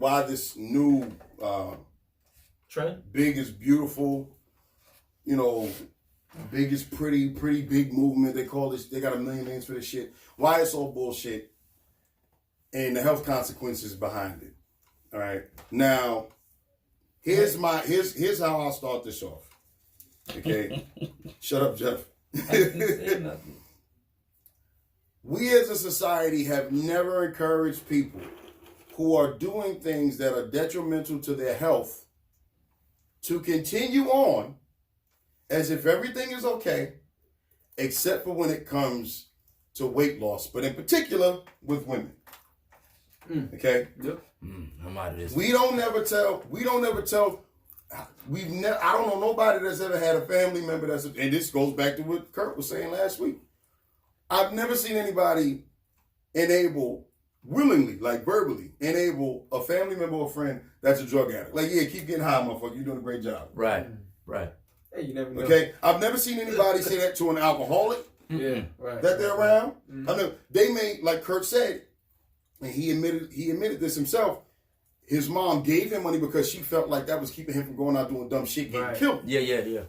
why this new trend? Big is beautiful, big is pretty big movement. They call this, they got a million names for this shit. Why it's all bullshit and the health consequences behind it. All right. Now, here's how I'll start this off. Okay. Shut up, Jeff. I didn't say nothing. We as a society have never encouraged people who are doing things that are detrimental to their health to continue on as if everything is okay, except for when it comes to weight loss, but in particular with women. Okay? Yep. I'm out of this. I don't know nobody that's ever had a family member and this goes back to what Kurt was saying last week. I've never seen anybody willingly, like verbally, enable a family member or friend that's a drug addict. Like, yeah, keep getting high, motherfucker. You're doing a great job. Right. Hey, you never know. Okay? I've never seen anybody say that to an alcoholic Right. that they're around. I know they may, like Kurt said, and he admitted this himself, his mom gave him money because she felt like that was keeping him from going out doing dumb shit, getting killed. Yeah.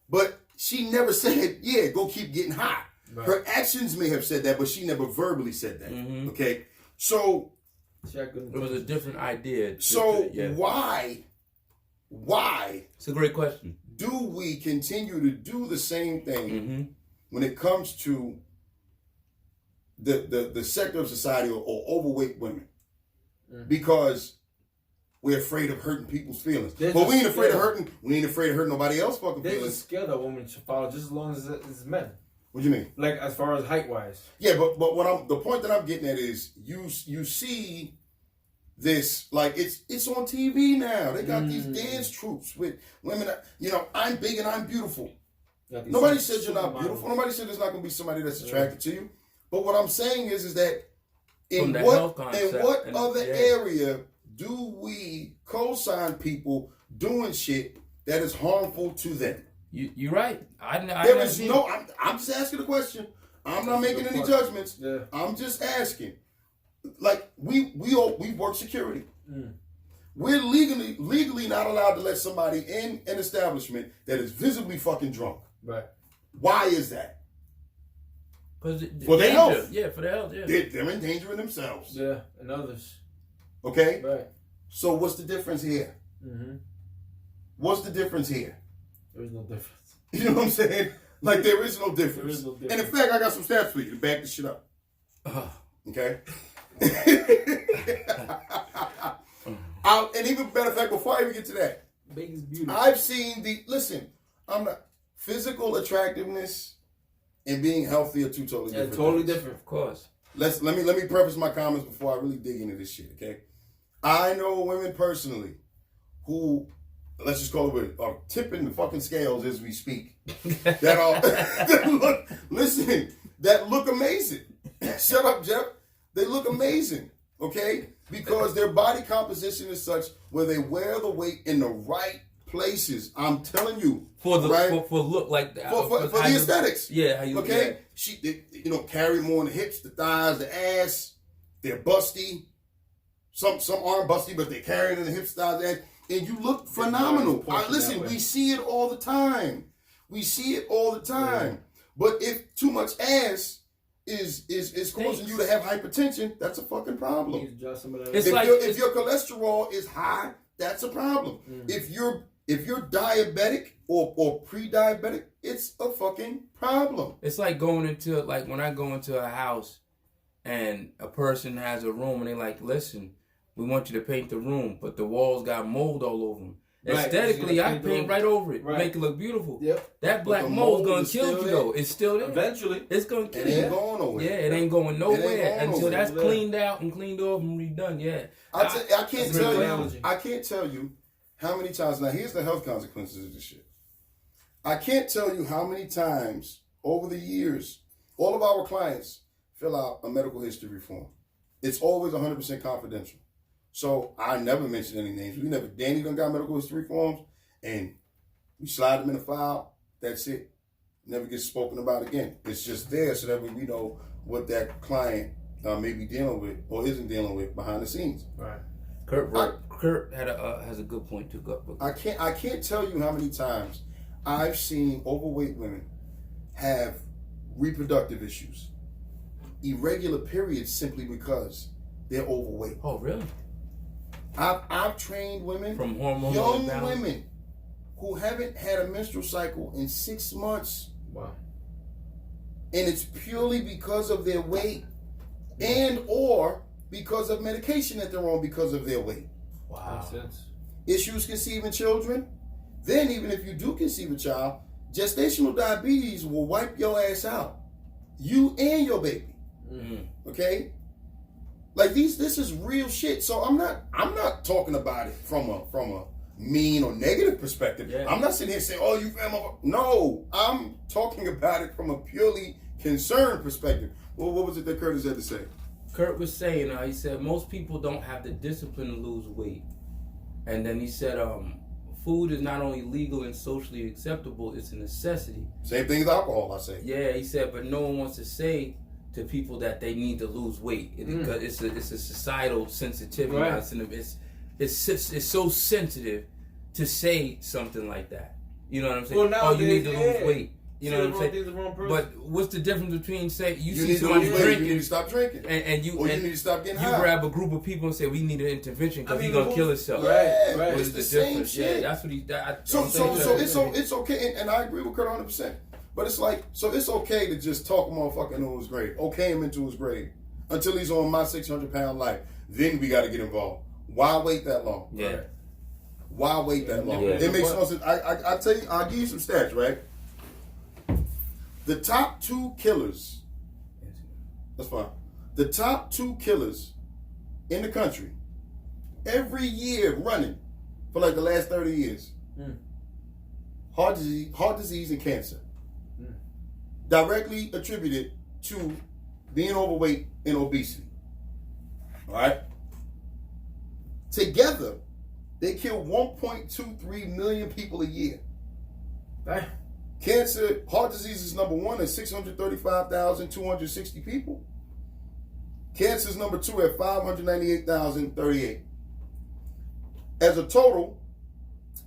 But she never said, yeah, go keep getting high. Right. Her actions may have said that, but she never verbally said that. Okay? So it was a different idea. So why it's a great question. Do we continue to do the same thing when it comes to the sector of society or overweight women? Because we're afraid of hurting people's feelings. But we ain't afraid of hurting nobody else's fucking feelings. There's a scale that women should follow just as long as it's men. What do you mean? Like as far as height wise. Yeah, but the point that I'm getting at is you see this, like it's on TV now. They got these dance troupes with women that, I'm big and I'm beautiful. Nobody said you're not beautiful. Nobody said there's not gonna be somebody that's attracted to you. But what I'm saying is that in what other area do we co-sign people doing shit that is harmful to them? You're right. I'm just asking a question. I'm not making any judgments. Yeah. I'm just asking. Like we work security. We're legally not allowed to let somebody in an establishment that is visibly fucking drunk. Right. Why is that? For their health. Yeah, for their health. Yeah. They're endangering themselves. Yeah, and others. Okay. Right. So what's the difference here? What's the difference here? There is no difference. You know what I'm saying? Like there is no difference. There is no difference. And in fact, I got some stats for you to back this shit up. Okay. And even better fact, before I even get to that, big is beautiful. I've seen I'm not physical attractiveness and being healthy are two totally different. Totally things. different, of course. Let me preface my comments before I really dig into this shit. Okay. I know women personally who, let's just call it, are tipping the fucking scales as we speak. that look amazing. Shut up, Jeff. They look amazing, okay? Because their body composition is such where they wear the weight in the right places. I'm telling you, for the right? for look like that, for the aesthetics. Yeah, okay. Yeah. They carry more in the hips, the thighs, the ass. They're busty. Some aren't busty, but they carry it in the hips, thighs, the ass. And you look phenomenal. Listen, we see it all the time. Yeah. But if too much ass is causing you to have hypertension, that's a fucking problem. If your cholesterol is high, that's a problem. If you're diabetic or pre-diabetic, it's a fucking problem. It's like when I go into a house and a person has a room and they're like, listen, we want you to paint the room, but the walls got mold all over them. Right. Aesthetically, I paint right over it, make it look beautiful. Yep. That black mold's gonna kill you though. It's still there. Eventually, it's gonna kill you. It ain't going nowhere. Yeah, it ain't going nowhere until that's cleaned out and cleaned off and redone. Yeah. I can't tell you how many times. Now here's the health consequences of this shit. I can't tell you how many times over the years all of our clients fill out a medical history form. It's always 100% confidential. So I never mention any names. Danny done got medical history forms, and we slide them in a file. That's it. Never gets spoken about again. It's just there so that we know what that client may be dealing with or isn't dealing with behind the scenes. Right. Kurt has a good point too. I can't tell you how many times I've seen overweight women have reproductive issues, irregular periods, simply because they're overweight. Oh, really? I've trained women, From hormonal young imbalance? women, who haven't had a menstrual cycle in 6 months. Wow. And it's purely because of their weight and or because of medication that they're on because of their weight. Wow. Makes sense. Issues conceiving children. Then even if you do conceive a child, gestational diabetes will wipe your ass out. You and your baby. Mm-hmm. Okay? Like this is real shit. So I'm not talking about it from a mean or negative perspective. Yeah. I'm not sitting here saying, "Oh, you fam." No, I'm talking about it from a purely concerned perspective. Well, what was it that Curtis had to say? Kurt was saying, he said most people don't have the discipline to lose weight, and then he said, food is not only legal and socially acceptable; it's a necessity. Same thing as alcohol, I say. Yeah, he said, but no one wants to say to people that they need to lose weight because it's a societal sensitivity. Right. It's so sensitive to say something like that. You know what I'm saying? Well, oh, you need to lose weight. You know what I'm saying? The wrong person. But what's the difference between say you see need to somebody lose weight, drinking, you need to stop drinking, and you need to stop getting you high. grab a group of people and say we need an intervention because he's gonna kill himself. Yeah, Right. It's What the is same difference? shit. Yeah, that's what he. It's okay, and I agree with Kurt 100%. But it's like, so it's okay to just talk a motherfucker into his grave, okay him into his grave, until he's on my 600-pound life. Then we got to get involved. Why wait that long? Yeah. Why wait that long? Yeah. It makes no sense. I tell you, I'll give you some stats, right? The top 2 killers. That's fine. The top 2 killers in the country every year running for like the last 30 years. Heart disease and cancer. Directly attributed to being overweight and obesity. All right? Together, they kill 1.23 million people a year. Cancer, heart disease is number 1 at 635,260 people. Cancer is number 2 at 598,038. As a total,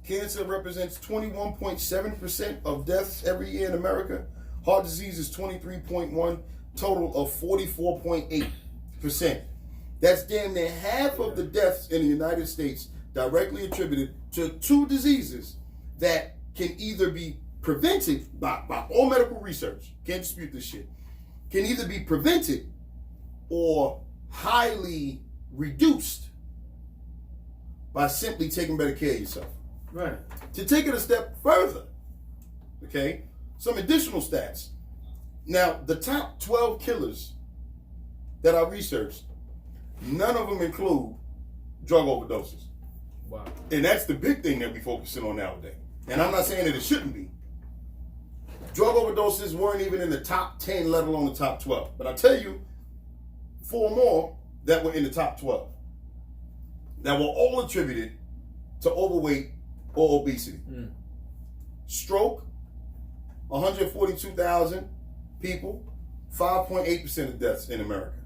cancer represents 21.7% of deaths every year in America. Heart disease is 23.1, total of 44.8%. That's damn near half of the deaths in the United States directly attributed to 2 diseases that can either be prevented by all medical research, can't dispute this shit, can either be prevented or highly reduced by simply taking better care of yourself. Right. To take it a step further, okay, some additional stats. Now, the top 12 killers that I researched, none of them include drug overdoses. Wow. And that's the big thing that we're focusing on nowadays. And I'm not saying that it shouldn't be. Drug overdoses weren't even in the top 10, let alone the top 12. But I tell you, 4 more that were in the top 12 that were all attributed to overweight or obesity. Stroke, 142,000 people, 5.8% of deaths in America.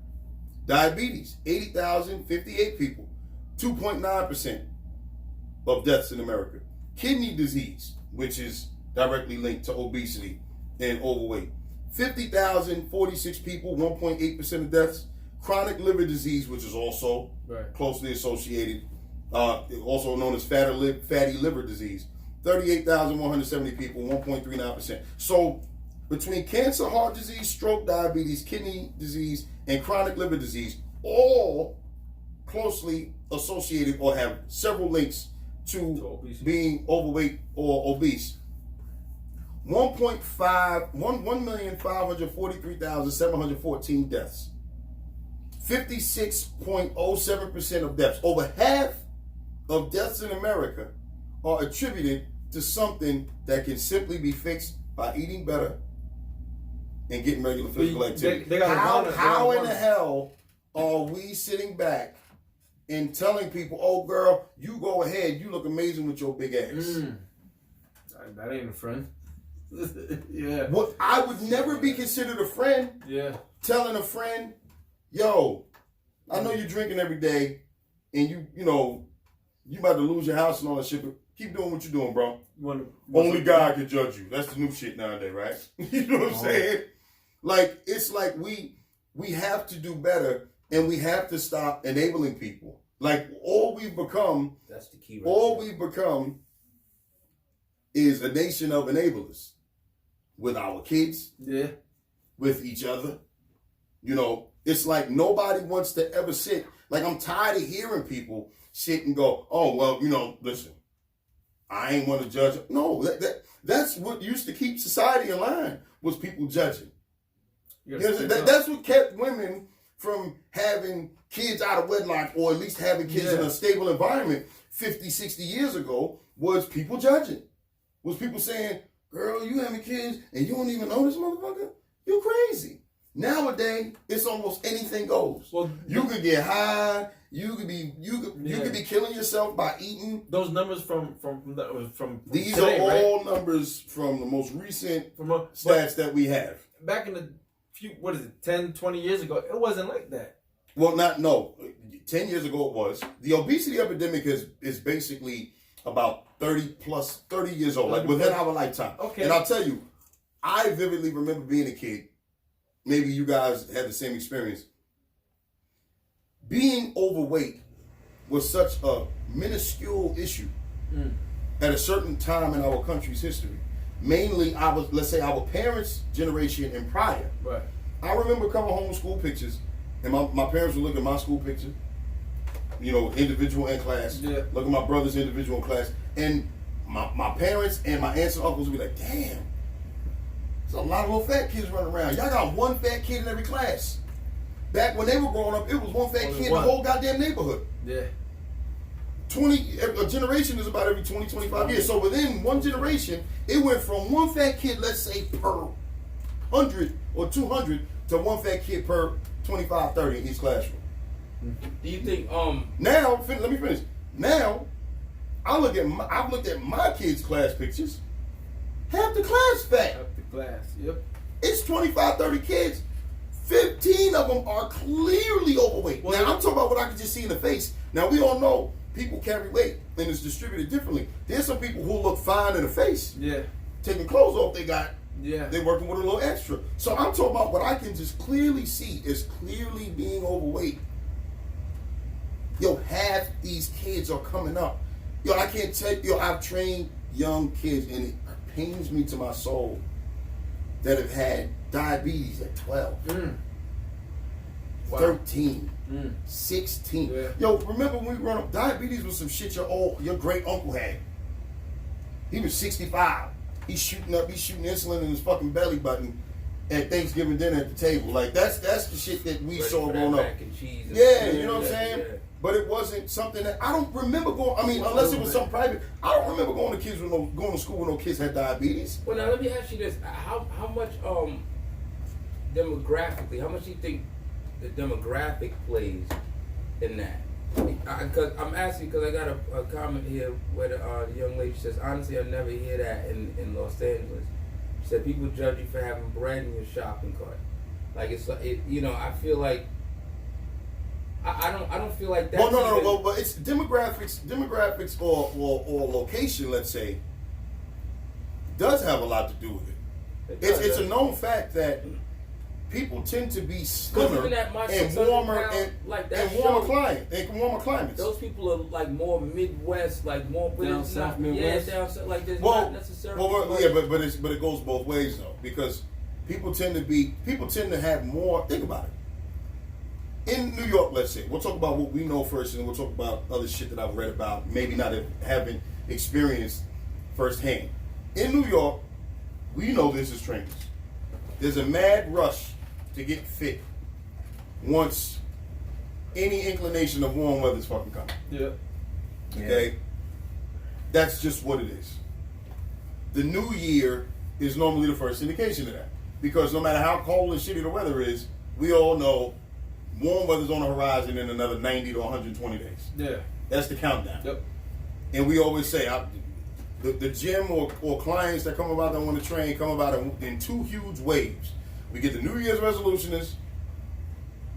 Diabetes, 80,058 people, 2.9% of deaths in America. Kidney disease, which is directly linked to obesity and overweight, 50,046 people, 1.8% of deaths. Chronic liver disease, which is also closely associated, also known as fatty liver disease, 38,170 people, 1.39%. So between cancer, heart disease, stroke, diabetes, kidney disease, and chronic liver disease, all closely associated or have several links to being overweight or obese. 1,543,714 deaths. 56.07% of deaths. Over half of deaths in America are attributed to something that can simply be fixed by eating better and getting regular physical activity. How in the hell are we sitting back and telling people, "Oh, girl, you go ahead. You look amazing with your big ass." That ain't a friend. Yeah. What I would never be considered a friend. Yeah. Telling a friend, "Yo, I know you're drinking every day, and you know, you about to lose your house and all that shit, but keep doing what you're doing, bro. Only God can judge you. That's the new shit nowadays, right? You know what I'm saying? Like, it's like we have to do better, and we have to stop enabling people. Like, all we've become, that's the key. We've become is a nation of enablers with our kids, with each other. You know, it's like nobody wants to ever sit. Like, I'm tired of hearing people sit and go, oh, well, you know, listen, I ain't want to judge. No, that's what used to keep society in line, was people judging. That's what kept women from having kids out of wedlock, or at least having kids in a stable environment 50, 60 years ago, was people judging. Was people saying, girl, you having kids and you don't even know this motherfucker? You crazy. Nowadays, it's almost anything goes. Well, you could get high. You could be killing yourself by eating. Those numbers from these today, are all numbers from the most recent stats that we have. Back in the 10, 20 years ago, it wasn't like that. Well, 10 years ago it was. The obesity epidemic is basically about 30 years old, like within our lifetime. Okay. And I'll tell you, I vividly remember being a kid. Maybe you guys had the same experience. Being overweight was such a minuscule issue at a certain time in our country's history. Mainly, let's say our parents' generation and prior. Right. I remember coming home with school pictures, and my parents would look at my school picture, you know, individual in class. Yeah. Look at my brother's individual in class. And my parents and my aunts and uncles would be like, damn, there's a lot of little fat kids running around. Y'all got one fat kid in every class. Back when they were growing up, it was one fat kid in the whole goddamn neighborhood. Yeah. A generation is about every 20, 25 years. So within one generation, it went from one fat kid, let's say, per 100 or 200 to one fat kid per 25, 30 in each classroom. Do you think, now, let me finish. Now, I've looked at my kids' class pictures. Half the class fat. Half the class, yep. It's 25, 30 kids. 15 of them are clearly overweight. Well, now, I'm talking about what I can just see in the face. Now, we all know people carry weight and it's distributed differently. There's some people who look fine in the face. Yeah. Taking clothes off, they're working with a little extra. So I'm talking about what I can just clearly see is clearly being overweight. Yo, half these kids are coming up. Yo, I can't tell you, I've trained young kids, and it pains me to my soul that have had diabetes at 12, 13, 16. Yeah. Yo, remember when we were growing up, diabetes was some shit your great uncle had. He was 65. He's shooting insulin in his fucking belly button at Thanksgiving dinner at the table. Like, that's the shit that we saw growing up. Mac and cheese and you know what I'm saying? Yeah. But it wasn't something that I don't remember going. I mean, unless it was some private. I don't remember going to school when no kids had diabetes. Well, now let me ask you this: how much demographically? How much do you think the demographic plays in that? Because I'm asking because I got a comment here where the young lady says, honestly, I never hear that in Los Angeles. She said people judge you for having bread in your shopping cart. Like I feel like. I don't feel like that. Well, no. Well, but it's demographics or location. Let's say does have a lot to do with it. It's a known fact that people tend to be slimmer and warmer climates. Those people are like more Midwest, like more down south Midwest. Yeah, down south. Like there's not necessarily. But it goes both ways though, because people tend to have more. Think about it. In New York, let's say, we'll talk about what we know first, and then we'll talk about other shit that I've read about, maybe not having experienced firsthand. In New York, we know this as trainers. There's a mad rush to get fit once any inclination of warm weather's fucking coming. Yeah. Okay? That's just what it is. The new year is normally the first indication of that. Because no matter how cold and shitty the weather is, we all know warm weather's on the horizon in another 90 to 120 days. Yeah. That's the countdown. Yep. And we always say, the gym or clients that come about that want to train come about in two huge waves. We get the New Year's resolutioners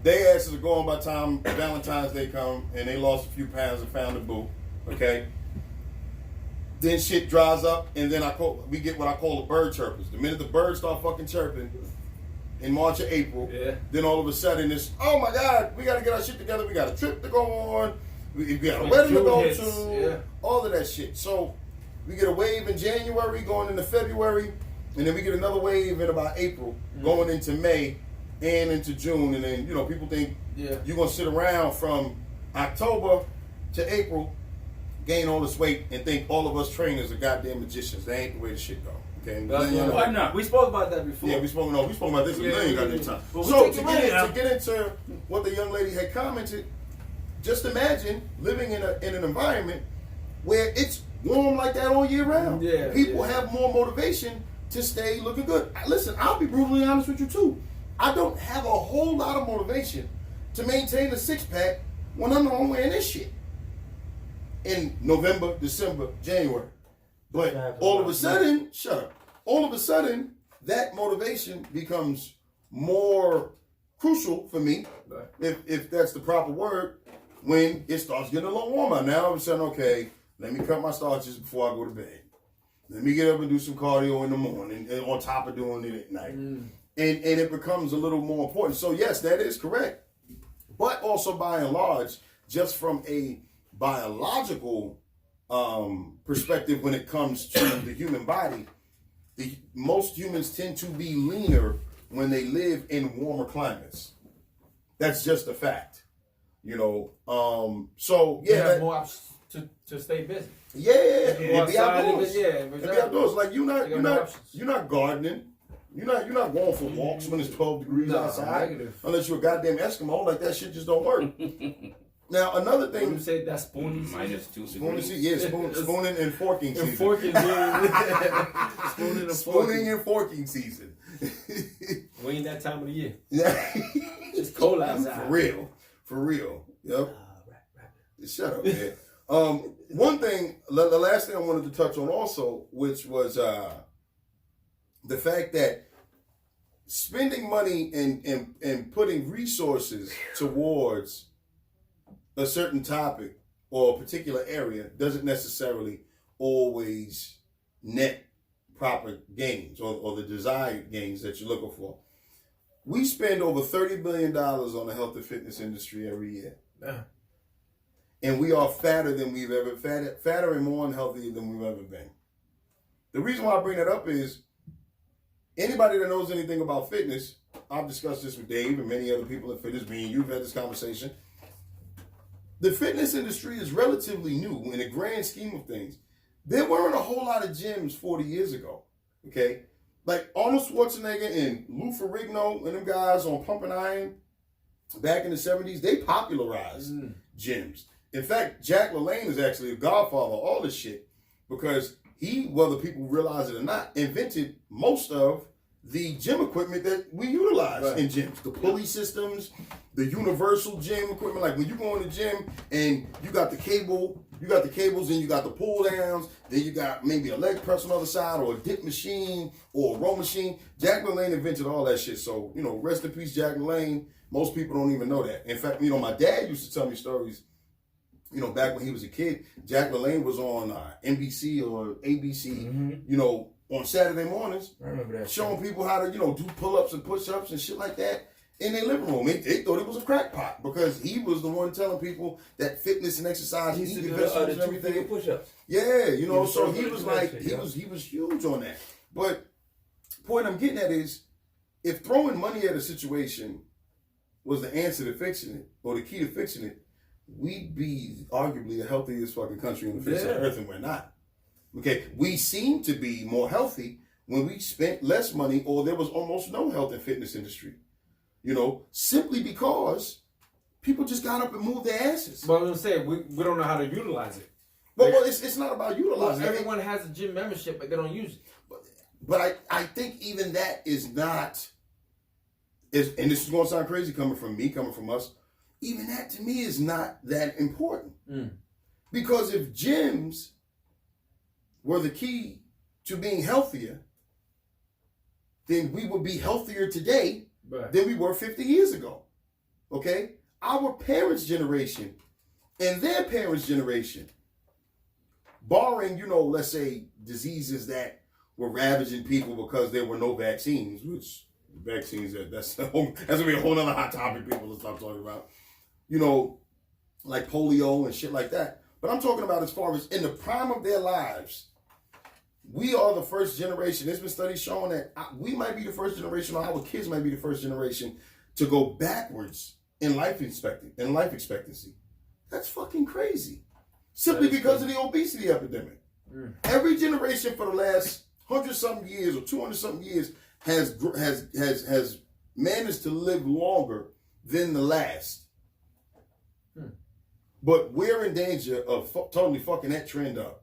They asses are gone by the time Valentine's Day come, and they lost a few pounds and found a boo. Okay. Then shit dries up, and then we get what I call the bird chirpers. The minute the birds start fucking chirping in March or April, then all of a sudden it's, oh my God, we got to get our shit together. We got a trip to go on. We got a wedding to go to. All of that shit. So we get a wave in January going into February, and then we get another wave in about April going into May and into June. And then, people think you're going to sit around from October to April, gain all this weight, and think all of us trainers are goddamn magicians. That ain't the way the shit go. Okay? Why not? We spoke about that before. Yeah, we spoke about this a million goddamn times. So to get into what the young lady had commented, just imagine living in an environment where it's warm like that all year round. People have more motivation to stay looking good. Listen, I'll be brutally honest with you too. I don't have a whole lot of motivation to maintain a six-pack when I'm the one wearing this shit in November, December, January. But all of a sudden, all of a sudden, that motivation becomes more crucial for me, if that's the proper word, when it starts getting a little warmer. Now all of a sudden, okay, let me cut my starches before I go to bed. Let me get up and do some cardio in the morning, and on top of doing it at night. And it becomes a little more important. So yes, that is correct. But also by and large, just from a biological perspective when it comes to the human body, most humans tend to be leaner when they live in warmer climates. That's just a fact. So yeah, you have more options to stay busy. Yeah, be outdoors. Be outdoors. Like you're not gardening. You're not going for walks when it's 12 degrees outside. Negative. Unless you're a goddamn Eskimo, like that shit just don't work. Now another thing. You say that's spooning -2 spooning and forking season. Spooning and forking season. We ain't that time of the year. Yeah, it's cold outside. For real. Yep. Shut up, man. One thing, the last thing I wanted to touch on also, which was the fact that spending money and putting resources towards a certain topic or a particular area doesn't necessarily always net proper gains or the desired gains that you're looking for. We spend over $30 billion on the health and fitness industry every year. And we are fatter than we've ever fatter and more unhealthy than we've ever been. The reason why I bring that up is anybody that knows anything about fitness, I've discussed this with Dave and many other people in fitness, me and you've had this conversation. The fitness industry is relatively new in the grand scheme of things. There weren't a whole lot of gyms 40 years ago, okay? Like Arnold Schwarzenegger and Lou Ferrigno and them guys on Pump and Iron back in the 70s, they popularized gyms. In fact, Jack LaLanne is actually the godfather of all this shit because he, whether people realize it or not, invented most of the gym equipment that we utilize in gyms. The pulley systems, the universal gym equipment. Like when you go in the gym and you got the cables and you got the pull downs, then you got maybe a leg press on the other side or a dip machine or a row machine. Jack LaLanne invented all that shit. So, rest in peace, Jack LaLanne. Most people don't even know that. In fact, my dad used to tell me stories. Back when he was a kid, Jack LaLanne was on NBC or ABC, on Saturday mornings, I remember that showing people how to, do pull-ups and push-ups and shit like that in their living room. They thought it was a crackpot because he was the one telling people that fitness and exercise, eating vegetables and everything. Push-ups. Yeah, so he was like, he was huge on that. But the point I'm getting at is, if throwing money at a situation was the answer to fixing it or the key to fixing it, we'd be arguably the healthiest fucking country on the face of the earth, and we're not. Okay, we seem to be more healthy when we spent less money or there was almost no health and fitness industry. Simply because people just got up and moved their asses. But I'm saying we don't know how to utilize it. Well, it's not about utilizing it. Everyone has a gym membership, but they don't use it. But I think even that is not, and this is going to sound crazy coming from us, even that to me is not that important. Because if gyms were the key to being healthier, then we would be healthier today than we were 50 years ago. Okay? Our parents' generation and their parents' generation, barring, let's say diseases that were ravaging people because there were no vaccines, which vaccines, that's going to be a whole other hot topic people will stop talking about, like polio and shit like that. But I'm talking about as far as in the prime of their lives, we are the first generation. There's been studies showing that we might be the first generation, or our kids might be the first generation to go backwards in life expectancy. That's fucking crazy. Simply because of the obesity epidemic. Every generation for the last 100-something years or 200-something years has managed to live longer than the last. But we're in danger of totally fucking that trend up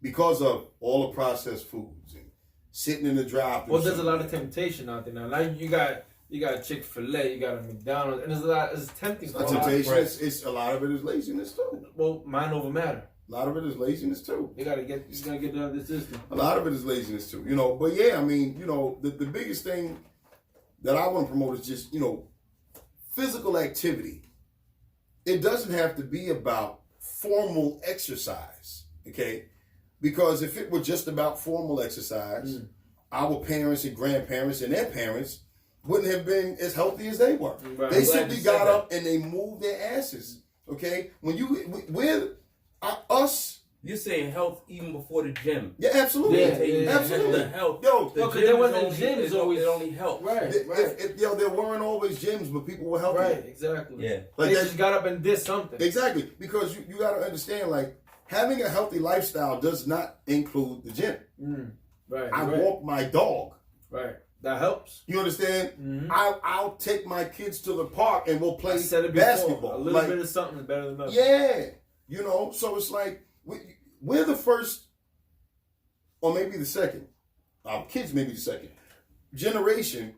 because of all the processed foods and sitting in the drive-thru. Well, there's a lot of temptation out there now. Like you got Chick-fil-A, you got a McDonald's, and it's tempting. It's temptation. It's a lot of it is laziness too. Well, mind over matter. A lot of it is laziness too. You gotta get out of the system. A lot of it is laziness too. But yeah, I mean, the biggest thing that I want to promote is just, physical activity. It doesn't have to be about formal exercise, okay? Because if it were just about formal exercise, our parents and grandparents and their parents wouldn't have been as healthy as they were. Right. They simply got up and they moved their asses, okay? You're saying health even before the gym. Yeah, absolutely. Absolutely. The health. Yo, because there wasn't gyms always. It only helped. Right. There weren't always gyms, but people were healthy. Right, exactly. Yeah. Like they just got up and did something. Exactly. Because you got to understand, like, having a healthy lifestyle does not include the gym. Right. I walk my dog. Right. That helps. You understand? Mm-hmm. I'll take my kids to the park and we'll play basketball. A little bit of something is better than nothing. Yeah. So it's like we're the first, or maybe the second, our kids maybe the second, generation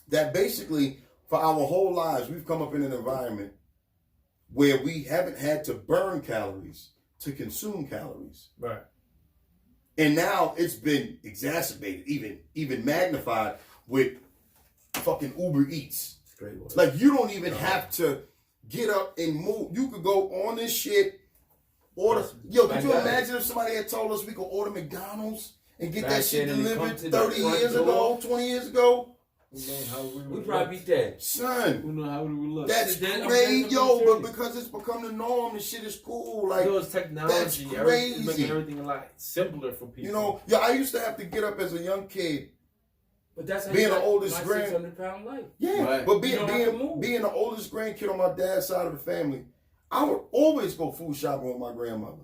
that basically for our whole lives we've come up in an environment where we haven't had to burn calories to consume calories. Right. And now it's been exacerbated, even magnified with fucking Uber Eats. Like you don't even have to get up and move. You could go on this shit. Order. Yo, could you imagine if somebody had told us we could order McDonald's and get that shit delivered 30 years ago, 20 years ago? We'd probably be dead. Son. Who knows how we would look? That's crazy, yo, but because it's become the norm, this shit is cool. Like, it's technology. That's crazy. It's making everything a lot simpler for people. I used to have to get up as a young kid. But that's how being the oldest 600-pound life. Yeah, right. But being the oldest grandkid on my dad's side of the family, I would always go food shopping with my grandmother.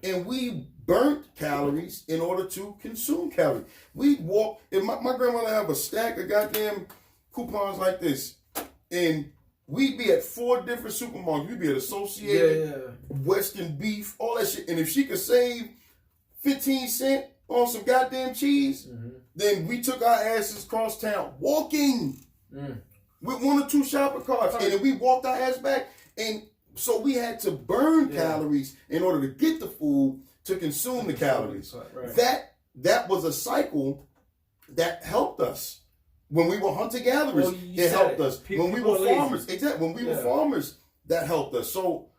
And we burnt calories in order to consume calories. We'd walk, and my grandmother have a stack of goddamn coupons like this. And we'd be at 4 different supermarkets. We'd be at Associated, Western Beef, all that shit. And if she could save 15 cents on some goddamn cheese, then we took our asses across town walking with 1 or 2 shopping carts. And then we walked our ass back. And so we had to burn calories in order to get the food to consume the calories. Right. That was a cycle that helped us. When we were hunter-gatherers, it helped us. When we were farmers, when we were farmers, that helped us. So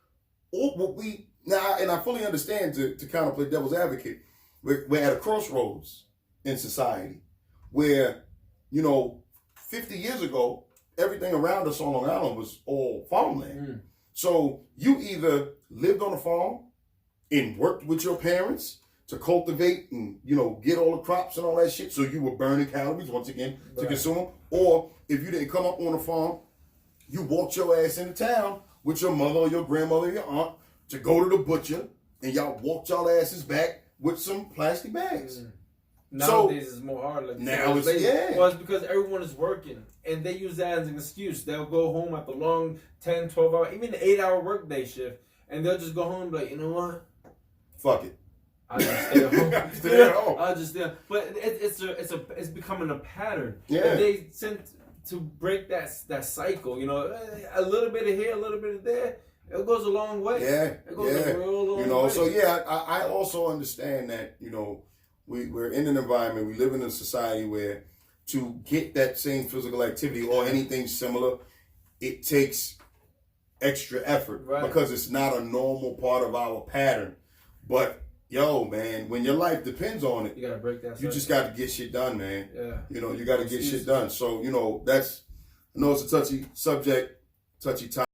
what we now, and I fully understand to kind of play devil's advocate, we're at a crossroads in society where, 50 years ago, everything around us on Long Island was all farmland. So you either lived on a farm and worked with your parents to cultivate and, get all the crops and all that shit. So you were burning calories, once again, to consume them. Or if you didn't come up on a farm, you walked your ass into town with your mother or your grandmother or your aunt to go to the butcher, and y'all walked y'all asses back with some plastic bags. Nowadays it's more hard. Like now it's Well, it's because everyone is working, and they use that as an excuse. They'll go home after long 10, 12 hour, even the 8-hour workday shift, and they'll just go home and be like, you know what? Fuck it. I'll just stay at home. I'll just stay. But it's becoming a pattern. Yeah. And they tend to break that cycle. A little bit of here, a little bit of there. It goes a long way. Yeah. It goes a real long way. So I also understand that we're in an environment, we live in a society where to get that same physical activity or anything similar, it takes extra effort because it's not a normal part of our pattern. But yo, man, when your life depends on it, you gotta break that. You just got to get shit done, man. Yeah. You know, you got to get shit done. So, you know, I know it's a touchy subject, touchy topic.